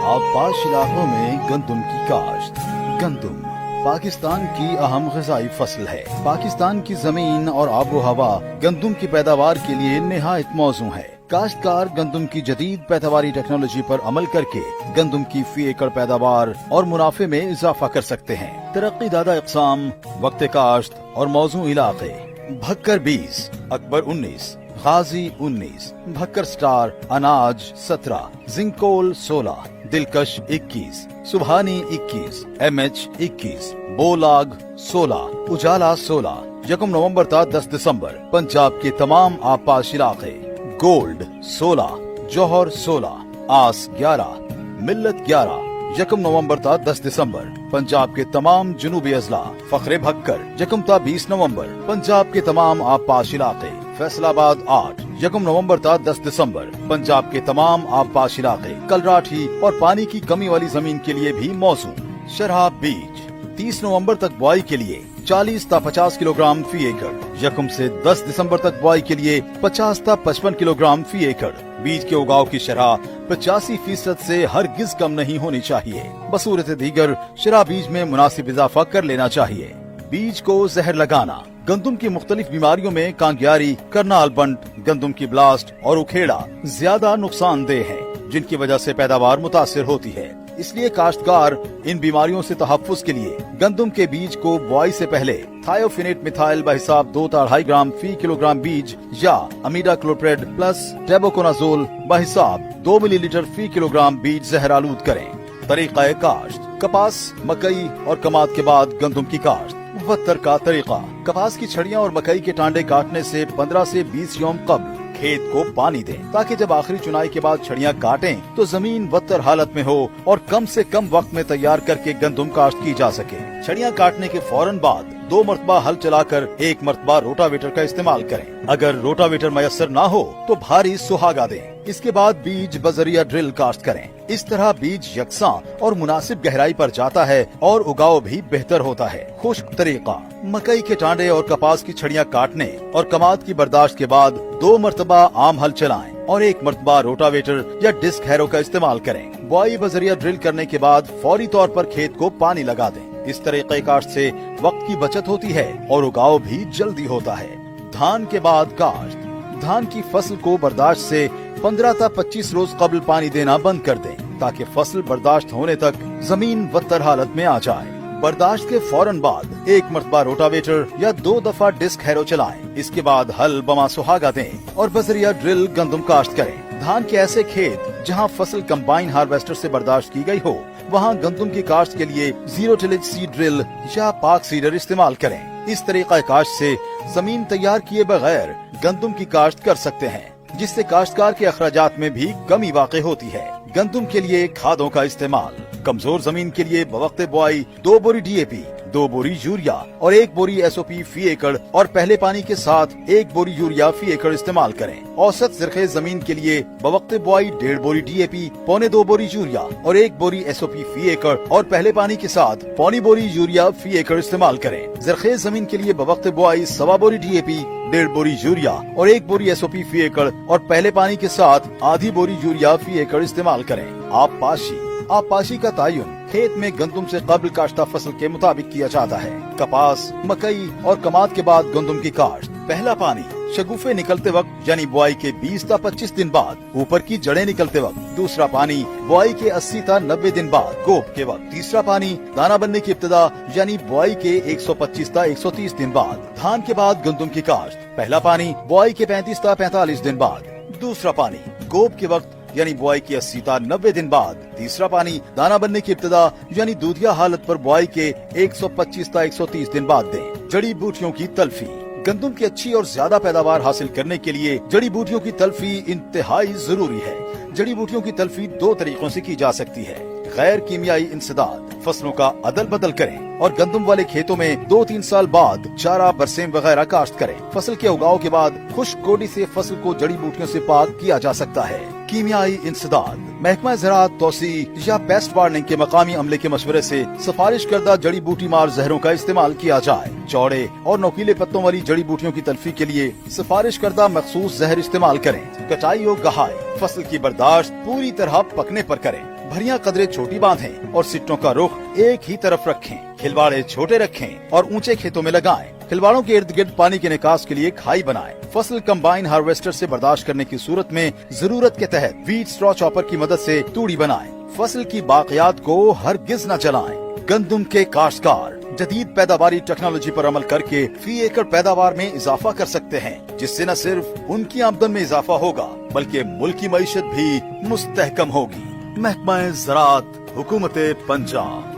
आबपाश इलाकों में गंदम की काश्त। गंदम पाकिस्तान की अहम ग़िज़ाई फसल है। पाकिस्तान की जमीन और आबो हवा गंदम की पैदावार के लिए निहायत मौजू है। काश्तकार गंदम की जदीद पैदावारी टेक्नोलॉजी पर अमल करके गंदम की फी एकड़ पैदावार और मुनाफे में इजाफा कर सकते हैं। तरक्की दादा इक़साम, वक्त काश्त और मौजू इलाके। भक्कर 20, अकबर 19, गाजी 19, भक्कर स्टार अनाज 17, जिंकोल 16, दिलकश 21, सुबहानी 21, MH 21, बोलाग 16, उजाला 16। यकम नवंबर था 10 दिसंबर पंजाब के तमाम आबपाश इलाके। गोल्ड 16, जौहर 16, आस 11, मिल्लत 11। यकम नवंबर था 10 दिसंबर पंजाब के तमाम जुनूबी अजला। फखरे भक्कर यकम था 20 नवंबर पंजाब के तमाम आबपाश इलाके। फैसलाबाद 8, यकम नवंबर था 10 दिसंबर पंजाब के तमाम आबपाश इलाके। कलराठी और पानी की कमी वाली जमीन के लिए भी मौसू। शराब बीज 30 नवंबर तक बुआई के लिए 40 ता 50 किलोग्राम फी एकड़। यकम से 10 दिसंबर तक बुआई के लिए 50 ता 55 किलोग्राम फी एकड़। बीज के उगाव की शरह 85% से हरगिज कम नहीं होनी चाहिए। बसूरत दीगर शराब बीज में मुनासिब इजाफा कर लेना चाहिए। बीज को जहर लगाना। गंदम की मुख्तलिफ बीमारियों में कांगियारी, करनाल बंट, गंदम की ब्लास्ट और उखेड़ा ज्यादा नुकसानदेह है, जिनकी वजह से पैदावार मुतासिर होती है। इसलिए काश्तकार इन बीमारियों से तहफ़्फ़ुज़ के लिए गंदम के बीज को बुआई से पहले थायोफिनेट मिथाइल बहिसाब 2 ता 2.5 ग्राम फी किलोग्राम बीज या अमीडाक्लोप्रेड प्लस टेबोकोनाजोल बहिसाब 2 मिलीलीटर फी किलोग्राम बीज जहर आलूद करें। तरीक़ा काश्त। कपास, मकई और कमाद के बाद गंदम की काश्त। वत्तर का तरीका। कपास की छड़ियाँ और मकई के टांडे काटने से 15 से 20 यौम कब्ल खेत को पानी दें, ताकि जब आखिरी चुनाई के बाद छड़ियाँ काटें तो जमीन वत्तर हालत में हो और कम से कम वक्त में तैयार करके गंदम काश्त की जा सके। छड़ियाँ काटने के फौरन बाद 2 मरतबा हल चलाकर 1 मरतबा रोटावेटर का इस्तेमाल करें। अगर रोटावेटर मयसर ना हो तो भारी सुहागा दें। इसके बाद बीज बजरिया ड्रिल काश्त करें। इस तरह बीज यकसां और मुनासिब गहराई पर जाता है और उगाव भी बेहतर होता है। खुश्क तरीका। मकई के टांडे और कपास की छड़ियाँ काटने और कमाद की बर्दाश्त के बाद 2 मरतबा आम हल चलाएं और 1 मरतबा रोटावेटर या डिस्क हैरो का इस्तेमाल करें। बुआई बजरिया ड्रिल करने के बाद फौरी तौर पर खेत को पानी लगा दें। इस तरीके काश्त से वक्त की बचत होती है और उगाव भी जल्दी होता है। धान के बाद काश्त। धान की फसल को बर्दाश्त से 15 ता 25 रोज कबल पानी देना बंद कर दें, ताकि फसल बर्दाश्त होने तक जमीन वत्तर हालत में आ जाए। बर्दाश्त के फौरन बाद 1 मरतबा रोटावेटर या 2 दफा डिस्क हैरो चलाएं। इसके बाद हल बमा सुहागा दें और बजरिया ड्रिल गंदम काश्त करें। धान के ऐसे खेत जहां फसल कंबाइन हार्वेस्टर से बर्दाश्त की गई हो, वहां गंदम की काश्त के लिए 0 टिलेज सीड ड्रिल या पाक सीडर इस्तेमाल करें। इस तरीका काश्त से जमीन तैयार किए बगैर गंदम की काश्त कर सकते हैं, जिससे काश्तकार के अखराजात में भी कमी वाक़ई होती है। गंदम के लिए खादों का इस्तेमाल। कमजोर जमीन के लिए बवक्ते बुआई 2 बोरी DAP, 2 बोरी यूरिया और 1 बोरी SOP फी एकड़ और पहले पानी के साथ 1 बोरी यूरिया फी एकड़ इस्तेमाल करें। औसत ज़रख़ेज़ जमीन के लिए बवक्ते बुआई 1.5 बोरी DAP, पौने 2 बोरी यूरिया और 1 बोरी SOP फी एकड़ और पहले पानी के साथ पौनी बोरी यूरिया फी एकड़ इस्तेमाल करें। ज़रख़ेज़ जमीन के लिए बवक्ते बुआई 1.25 बोरी DAP, 1.5 बोरी यूरिया और 1 बोरी SOP फी एकड़ और पहले पानी के साथ आधी बोरी यूरिया फी एकड़ इस्तेमाल करें। आबपाशी। आबपाशी का तयन खेत में गंदम से कबल काश्ता फसल के मुताबिक किया जाता है। कपास, मकई और कमाद के बाद गंदम की काश्त। पहला पानी शगुफे निकलते वक्त यानी बुआई के 20 ता 25 दिन बाद। ऊपर की जड़ें निकलते वक्त। दूसरा पानी बुआई के 80 ता 90 दिन बाद कोप के वक्त। तीसरा पानी दाना बनने की इब्तिदा यानी बुआई के 125 ता 130 दिन बाद। धान के बाद गंदम की काश्त। पहला पानी बुआई के 35 ता 45 दिन बाद। दूसरा पानी कोप के वक्त यानी बुआई के 80 ता 90 दिन बाद। तीसरा पानी दाना बनने की इब्तिदा यानी दूधिया हालत पर बुआई के 125 ता 130 दिन बाद दें। जड़ी बूटियों की तलफी। गंदम की अच्छी और ज्यादा पैदावार हासिल करने के लिए जड़ी बूटियों की तलफी इंतहाई जरूरी है। जड़ी बूटियों की तलफी 2 तरीकों से की जा सकती है। गैर कीमियाई इंसदाद। फसलों का अदल बदल करें और गंदम वाले खेतों में 2-3 साल बाद चारा, बरसेम वगैरह काश्त करें। फसल के उगाव के बाद खुश्क गोडी से फसल को जड़ी बूटियों से पाक किया जा सकता है। कीमियाई इंसदाद। महकमा ज़राअत तौसी या पेस्ट वार्निंग के मकामी अमले के मशवरे से सिफारिश करदा जड़ी बूटी मार जहरों का इस्तेमाल किया जाए। चौड़े और नोकीले पत्तों वाली जड़ी बूटियों की तलफी के लिए सिफारिश करदा मखसूस जहर इस्तेमाल करें। कटाई और गहाई। फसल की बर्दाश्त पूरी तरह पकने पर करें। भरियां कदरें छोटी बांधें और सिट्टों का रुख एक ही तरफ रखें। खिलवाड़े छोटे रखें और ऊंचे खेतों में लगाएं। खिलवाड़ों के इर्द गिर्द पानी के निकास के लिए खाई बनाएं। फसल कंबाइन हार्वेस्टर से बर्दाश्त करने की सूरत में जरूरत के तहत वीट स्ट्रॉ चॉपर की मदद से तूड़ी बनाएं। फसल की बाकियात को हरगिज न जलाएं। गंदुम के काश्तकार जदीद पैदावारी टेक्नोलॉजी पर अमल करके फी एकड़ पैदावार में इजाफा कर सकते हैं, जिससे न सिर्फ उनकी आमदन में इजाफा होगा बल्कि मुल्क की मईशत भी मुस्तहकम होगी। महकमा ज़राअत, हुकूमत पंजाब।